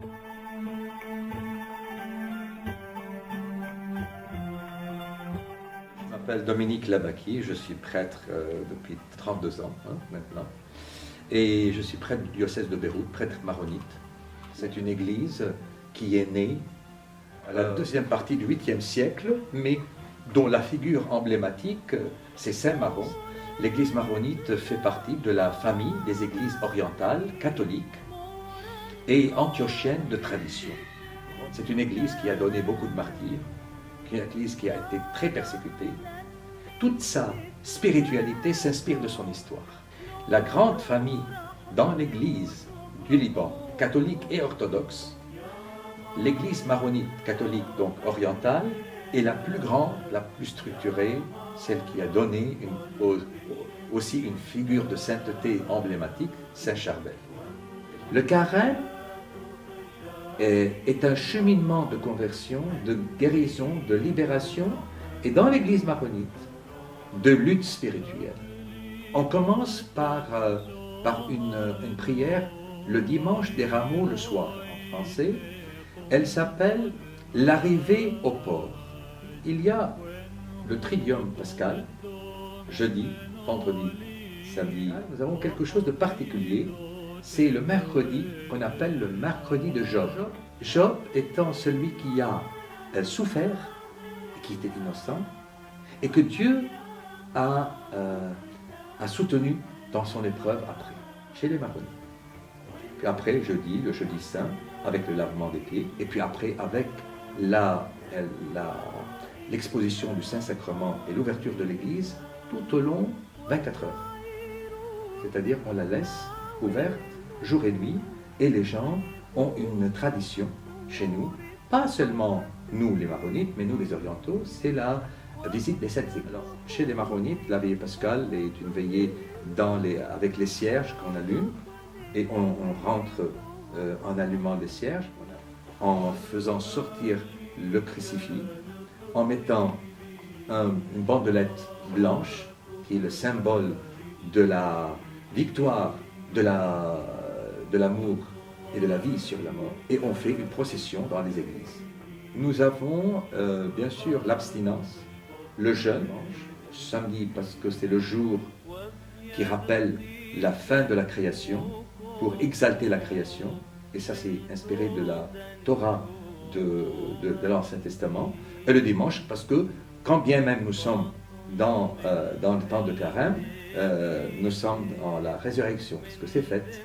Je m'appelle Dominique Labaki, je suis prêtre depuis 32 ans maintenant. Et je suis prêtre du diocèse de Beyrouth, prêtre maronite. C'est une église qui est née à la deuxième partie du 8e siècle, mais dont la figure emblématique, c'est Saint Maron. L'église maronite fait partie de la famille des églises orientales, catholiques et antiochiennes de tradition. C'est une église qui a donné beaucoup de martyrs, une église qui a été très persécutée. Toute sa spiritualité s'inspire de son histoire. La grande famille dans l'église du Liban, catholique et orthodoxe, l'église maronite catholique, donc orientale, est la plus grande, la plus structurée, celle qui a donné aussi une figure de sainteté emblématique, Saint Charbel. Le carême est un cheminement de conversion, de guérison, de libération, et dans l'église maronite, de lutte spirituelle. On commence par une prière le dimanche des rameaux le soir, en français. Elle s'appelle « L'arrivée au port ». Il y a le Triduum pascal, jeudi, vendredi, samedi. Nous avons quelque chose de particulier, c'est le mercredi qu'on appelle le mercredi de Job. Job étant celui qui a souffert, qui était innocent, et que Dieu a soutenu dans son épreuve après, chez les maronites. Puis après, le jeudi saint, avec le lavement des pieds, et puis après, avec l'exposition du Saint-Sacrement et l'ouverture de l'Église, tout au long 24 heures. C'est-à-dire qu'on la laisse ouverte jour et nuit, et les gens ont une tradition chez nous, pas seulement nous les maronites, mais nous les orientaux, c'est la visite des sept églises. Alors, chez les maronites, la veillée pascale est une veillée avec les cierges qu'on allume, et on rentre en allumant les cierges, en faisant sortir le crucifix, en mettant une bandelette blanche, qui est le symbole de la victoire de l'amour et de la vie sur la mort, et on fait une procession dans les églises. Nous avons bien sûr l'abstinence, le jeûne, samedi parce que c'est le jour qui rappelle la fin de la création, pour exalter la création, et ça c'est inspiré de la Torah de l'Ancien Testament, et le dimanche parce que quand bien même nous sommes dans le temps de carême, nous sommes dans la résurrection, parce que c'est fait.